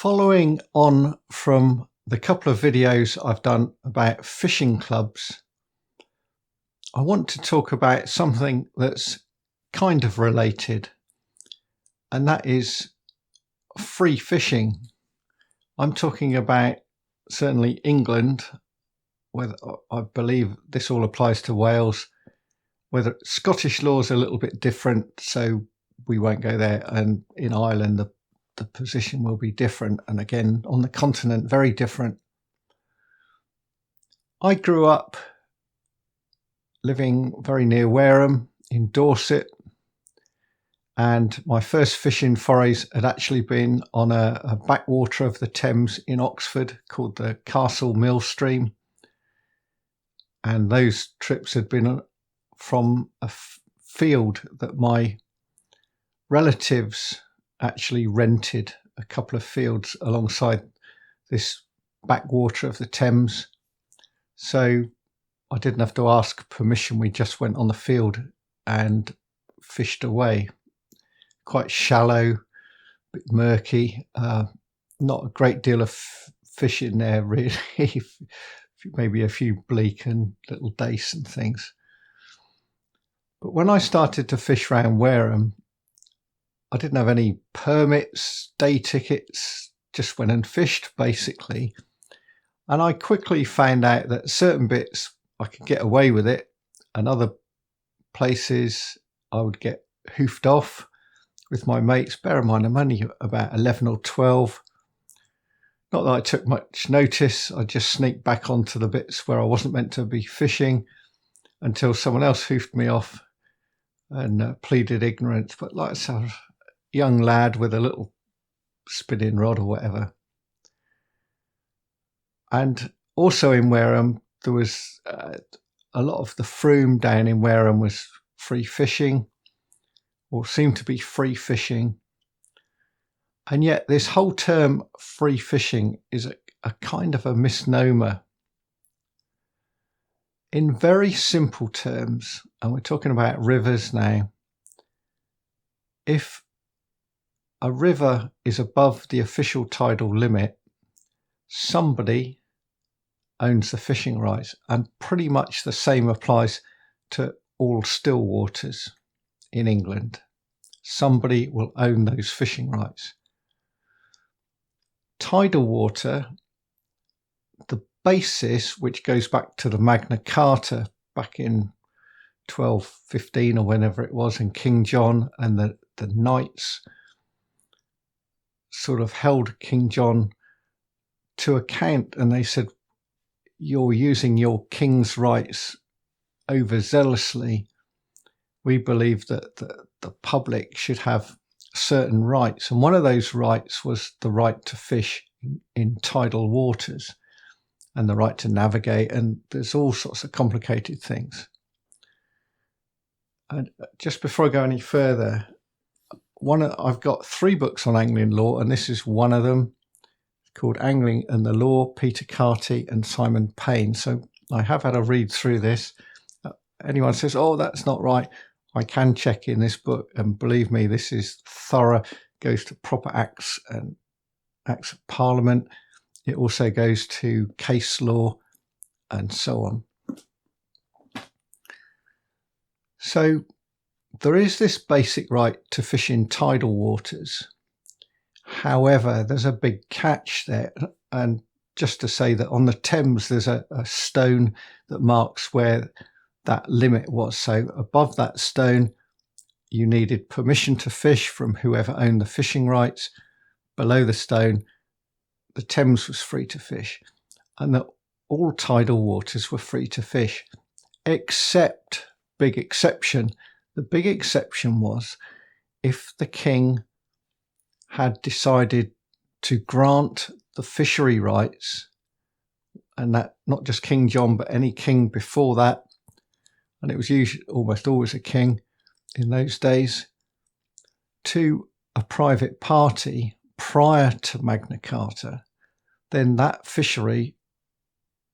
Following on from the couple of videos I've done about fishing clubs, I want to talk about something that's kind of related, and that is free fishing. I'm talking about certainly England, whether I believe this all applies to Wales, whether Scottish law is a little bit different, so we won't go there, and in Ireland the position will be different, and again on the continent very different. I grew up living very near Wareham in Dorset, and my first fishing forays had actually been on a backwater of the Thames in Oxford called the Castle Mill Stream, and those trips had been from a field that my relatives actually rented, a couple of fields alongside this backwater of the Thames. So I didn't have to ask permission, we just went on the field and fished away. Quite shallow, a bit murky, not a great deal of fish in there really, maybe a few bleak and little dace and things. But when I started to fish around Wareham, I didn't have any permits, day tickets, just went and fished basically. And I quickly found out that certain bits I could get away with it, and other places I would get hoofed off with my mates. Bear in mind, I'm only about 11 or 12. Not that I took much notice, I just sneaked back onto the bits where I wasn't meant to be fishing until someone else hoofed me off and pleaded ignorance. But like I said, young lad with a little spinning rod or whatever. And also in Wareham, there was a lot of the Froome down in Wareham was free fishing, or seemed to be free fishing. And yet this whole term free fishing is a kind of a misnomer. In very simple terms, and we're talking about rivers now, if a river is above the official tidal limit, somebody owns the fishing rights, and pretty much the same applies to all still waters in England. Somebody will own those fishing rights. Tidal water, the basis, which goes back to the Magna Carta back in 1215 or whenever it was, and King John and the knights sort of held King John to account, and they said, you're using your king's rights overzealously. We believe that the public should have certain rights, and one of those rights was the right to fish in tidal waters and the right to navigate, and there's all sorts of complicated things. And just before I go any further, I've got 3 books on angling law, and this is one of them. It's called Angling and the Law, Peter Carty and Simon Payne. So I have had a read through this. Anyone says, oh, that's not right, I can check in this book, and believe me, this is thorough. Goes to proper acts and acts of Parliament. It also goes to case law and so on. So there is this basic right to fish in tidal waters. However, there's a big catch there. And just to say that on the Thames, there's a stone that marks where that limit was. So above that stone, you needed permission to fish from whoever owned the fishing rights. Below the stone, the Thames was free to fish. And that all tidal waters were free to fish, except, big exception, the big exception was if the king had decided to grant the fishery rights, and that not just King John, but any king before that, and it was usually almost always a king in those days, to a private party prior to Magna Carta, then that fishery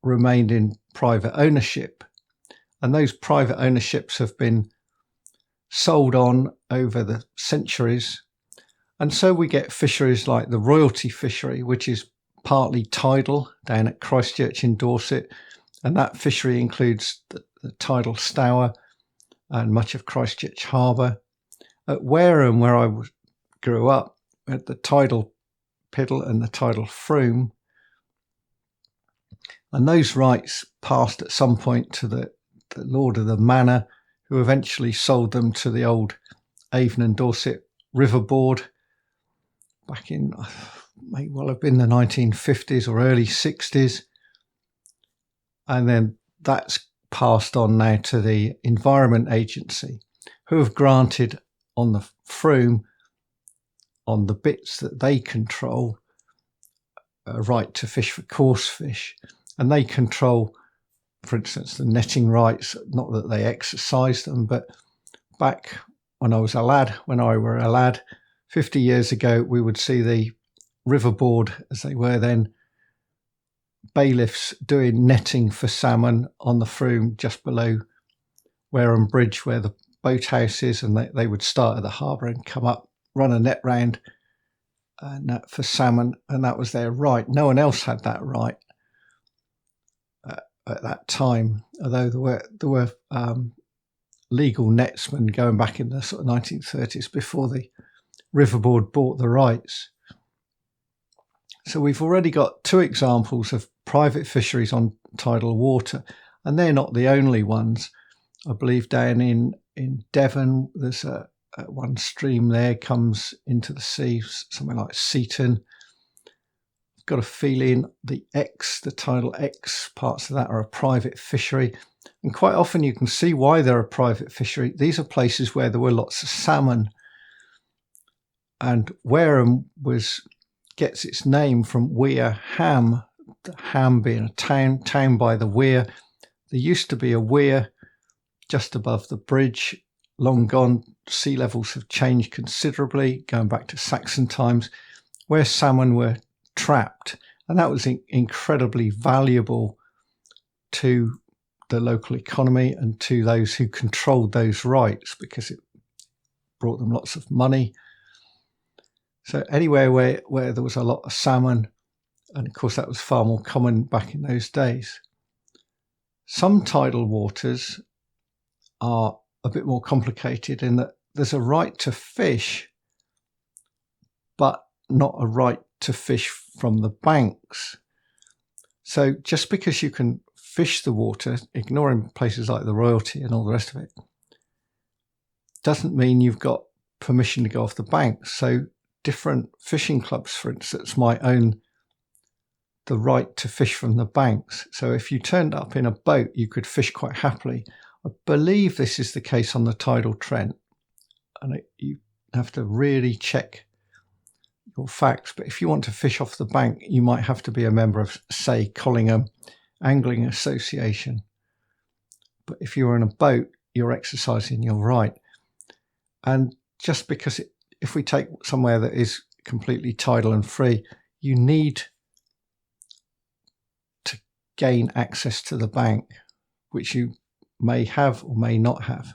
remained in private ownership. And those private ownerships have been sold on over the centuries, And so we get fisheries like the Royalty Fishery, which is partly tidal down at Christchurch in Dorset. And that fishery includes the tidal Stour and much of Christchurch Harbour. At Wareham, where I grew up, at the tidal Piddle and the tidal Froome. And those rights passed at some point to the Lord of the Manor, who eventually sold them to the old Avon and Dorset River Board back in, may well have been the 1950s or early 60s. And then that's passed on now to the Environment Agency, who have granted on the Froome, on the bits that they control, a right to fish for coarse fish. And they control, for instance, the netting rights, not that they exercise them, but back when I was a lad, 50 years ago, we would see the River Board, as they were then, bailiffs doing netting for salmon on the Froome just below Wareham Bridge, where the boathouse is, and they would start at the harbour and come up, run a net round for salmon, and that was their right. No one else had that right at that time, although there were legal netsmen going back in the sort of 1930s before the River Board bought the rights. So we've already got two examples of private fisheries on tidal water, and they're not the only ones. I believe down in Devon, there's one stream there comes into the sea, something like Seaton. I've got a feeling the tidal X parts of that are a private fishery. And quite often you can see why they're a private fishery. These are places where there were lots of salmon. And Wareham gets its name from Weir Ham, the Ham being a town by the weir. There used to be a weir just above the bridge, long gone. Sea levels have changed considerably, going back to Saxon times, where salmon were trapped. And that was incredibly valuable to the local economy and to those who controlled those rights, because it brought them lots of money. So anywhere where there was a lot of salmon, and of course that was far more common back in those days. Some tidal waters are a bit more complicated in that there's a right to fish, but not a right to fish from the banks. So just because you can fish the water, ignoring places like the Royalty and all the rest of it, doesn't mean you've got permission to go off the banks. So different fishing clubs, for instance, might own the right to fish from the banks. So if you turned up in a boat, you could fish quite happily. I believe this is the case on the tidal Trent, and you have to really check your facts. But if you want to fish off the bank, you might have to be a member of, say, Collingham Angling Association. But if you're in a boat, you're exercising your right. And just because if we take somewhere that is completely tidal and free, you need to gain access to the bank, which you may have or may not have.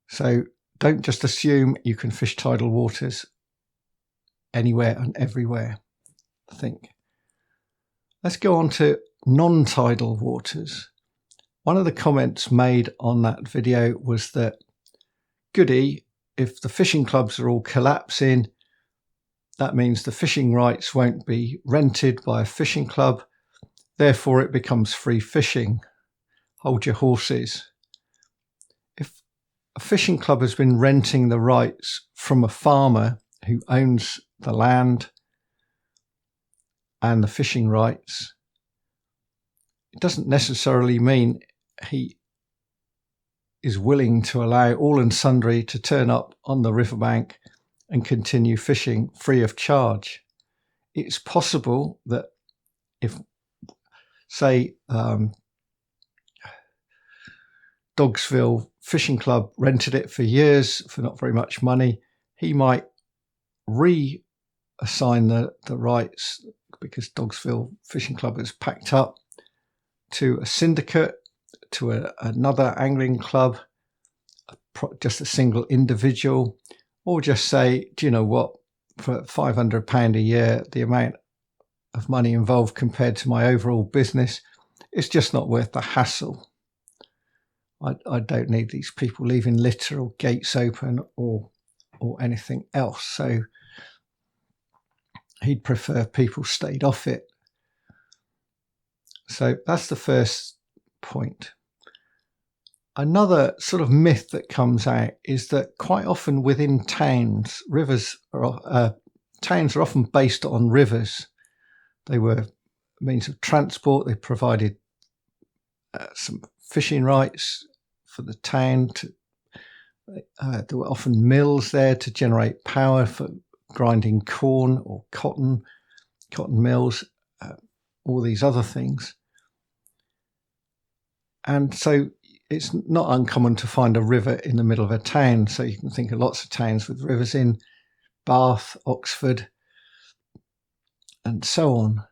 So don't just assume you can fish tidal waters anywhere and everywhere. Think. Let's go on to non-tidal waters. One of the comments made on that video was that, goody, if the fishing clubs are all collapsing, that means the fishing rights won't be rented by a fishing club, therefore it becomes free fishing. Hold your horses. If a fishing club has been renting the rights from a farmer who owns the land and the fishing rights, it doesn't necessarily mean he is willing to allow all and sundry to turn up on the riverbank and continue fishing free of charge. It's possible that if, say, Dogsville Fishing Club rented it for years for not very much money, he might reassign the rights, because Dogsville Fishing Club is packed up, to a syndicate, to another angling club, just a single individual, or just say, do you know what, for £500 a year, the amount of money involved compared to my overall business, it's just not worth the hassle. I don't need these people leaving litter or gates open or anything else. So he'd prefer people stayed off it. So that's the first point. Another sort of myth that comes out is that quite often within towns, towns are often based on rivers. They were means of transport. They provided some fishing rights for the town. There were often mills there to generate power for grinding corn or cotton mills, all these other things. And so it's not uncommon to find a river in the middle of a town. So you can think of lots of towns with rivers in, Bath, Oxford, and so on.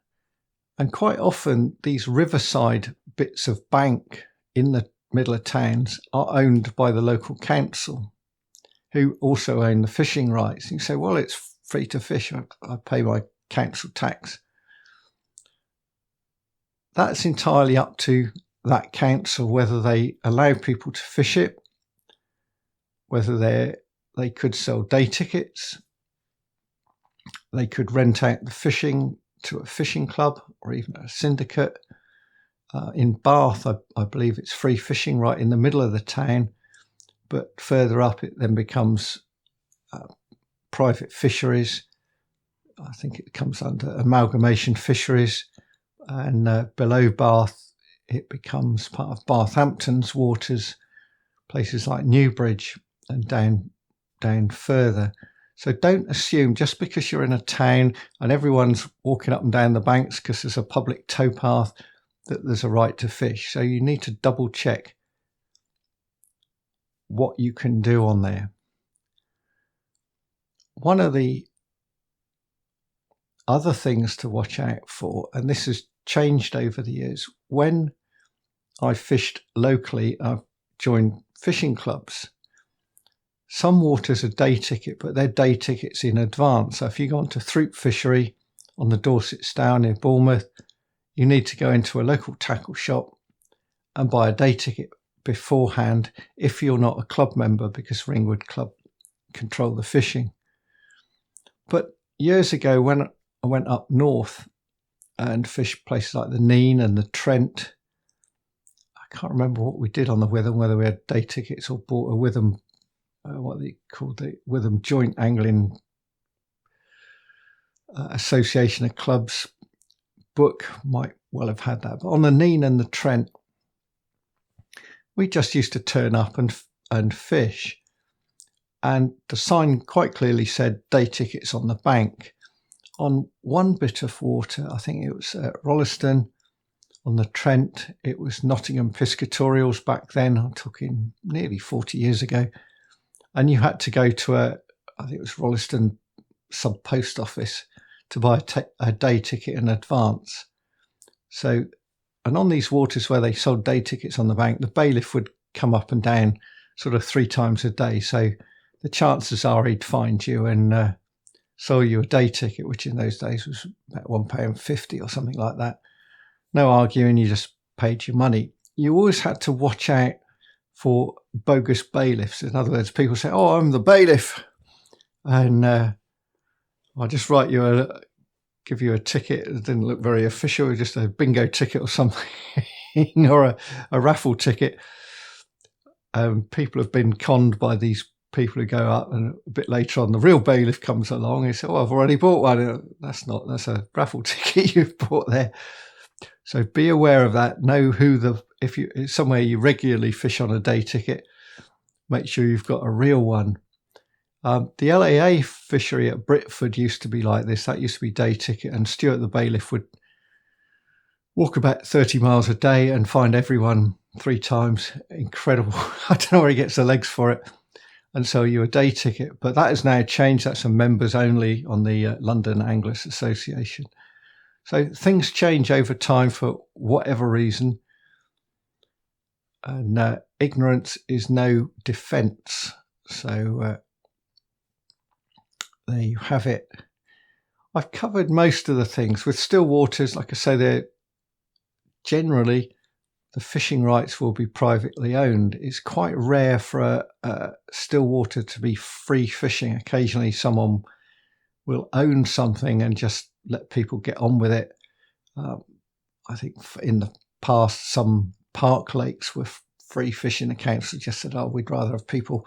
And quite often these riverside bits of bank in the middle of towns are owned by the local council, who also own the fishing rights. You say, well, it's free to fish. I pay my council tax. That's entirely up to that council whether they allow people to fish it, whether they could sell day tickets, they could rent out the fishing to a fishing club or even a syndicate. In Bath, I believe it's free fishing right in the middle of the town, but further up it then becomes private fisheries. I think it comes under amalgamation fisheries, and below Bath it becomes part of Bathampton's waters, places like Newbridge and down further. So don't assume just because you're in a town and everyone's walking up and down the banks because there's a public towpath that there's a right to fish. So you need to double check what you can do on there. One of the other things to watch out for, and this has changed over the years, when I fished locally, I've joined fishing clubs. Some waters are day ticket, but they're day tickets in advance. So if you go onto Throop Fishery on the Dorset Stour near Bournemouth, you need to go into a local tackle shop and buy a day ticket beforehand if you're not a club member, because Ringwood Club control the fishing. But years ago, when I went up north and fished places like the Nene and the Trent, I can't remember what we did on the Witham, whether we had day tickets or bought a Witham, what they called the Witham Joint Angling Association of Clubs book, might well have had that. But on the Nene and the Trent, we just used to turn up and fish. And the sign quite clearly said day tickets on the bank. On one bit of water, I think it was Rolleston. On the Trent, it was Nottingham Piscatorials back then. I'm talking nearly 40 years ago. And you had to go to I think it was Rolleston sub post office to buy a day ticket in advance. So, and on these waters where they sold day tickets on the bank, the bailiff would come up and down sort of 3 times a day. So the chances are he'd find you and sell you a day ticket, which in those days was about £1.50 or something like that. No arguing, you just paid your money. You always had to watch out for bogus bailiffs. In other words, people say, oh, I'm the bailiff. And I'll just give you a ticket. It didn't look very official, just a bingo ticket or something, or a raffle ticket. People have been conned by these people who go up, and a bit later on, the real bailiff comes along. He says, oh, I've already bought one. That's a raffle ticket you've bought there. So be aware of that. Know if it's somewhere you regularly fish on a day ticket, make sure you've got a real one. The LAA fishery at Britford used to be like this. That used to be day ticket, and Stuart the bailiff would walk about 30 miles a day and find everyone 3 times. Incredible. I don't know where he gets the legs for it. And sell you a day ticket. But that has now changed. That's a members only on the London Anglers Association. So things change over time for whatever reason. And ignorance is no defence. So there you have it. I've covered most of the things. With still waters, like I say, they're generally the fishing rights will be privately owned. It's quite rare for a still water to be free fishing. Occasionally someone will own something and just let people get on with it. I think in the past some park lakes were free fishing. The council just said, oh, we'd rather have people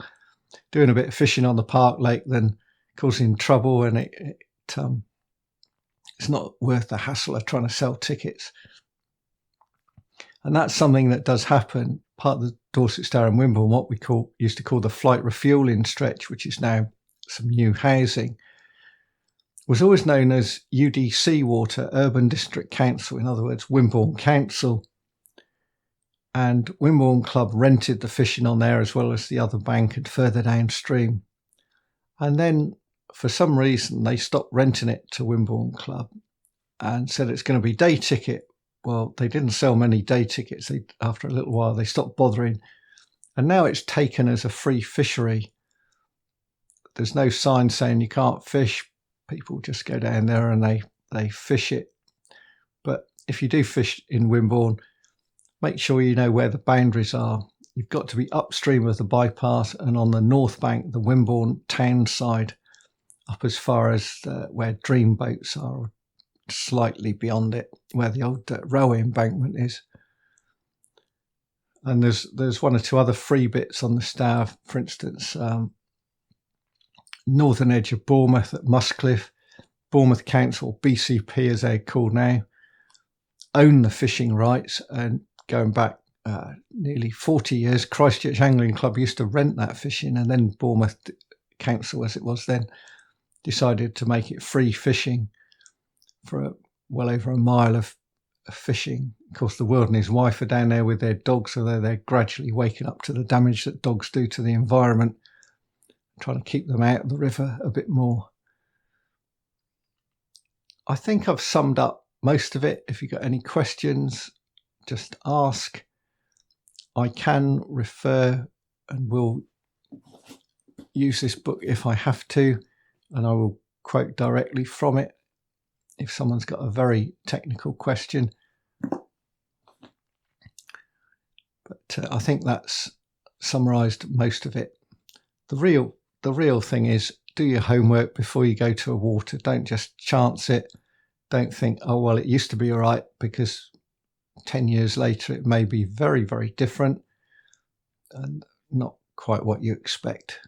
doing a bit of fishing on the park lake than causing trouble, and it's not worth the hassle of trying to sell tickets. And that's something that does happen. Part of the Dorset Stour and Wimborne, what we used to call the flight refuelling stretch, which is now some new housing, was always known as UDC Water, Urban District Council, in other words, Wimborne Council. And Wimborne Club rented the fishing on there as well as the other bank and further downstream. And then for some reason they stopped renting it to Wimborne Club and said it's going to be day ticket. Well, they didn't sell many day tickets. After a little while, they stopped bothering. And now it's taken as a free fishery. There's no sign saying you can't fish. People just go down there and they fish it. But if you do fish in Wimborne, make sure you know where the boundaries are. You've got to be upstream of the bypass and on the north bank, the Wimborne town side, up as far as where Dream Boats are, slightly beyond it, where the old railway embankment is. And there's one or two other free bits on the Stour, for instance, northern edge of Bournemouth at Muscliffe. Bournemouth Council, BCP as they're called now, own the fishing rights, and going back nearly 40 years, Christchurch Angling Club used to rent that fishing, and then Bournemouth Council, as it was then, decided to make it free fishing for well over a mile of fishing. Of course, the World and his wife are down there with their dogs, so they're gradually waking up to the damage that dogs do to the environment, trying to keep them out of the river a bit more. I think I've summed up most of it. If you've got any questions, just ask. I can refer and will use this book if I have to, and I will quote directly from it if someone's got a very technical question. But I think that's summarised most of it. The real thing is, do your homework before you go to a water. Don't just chance it. Don't think, oh, well, it used to be all right, because 10 years later it may be very, very different and not quite what you expect.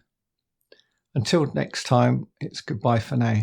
Until next time, it's goodbye for now.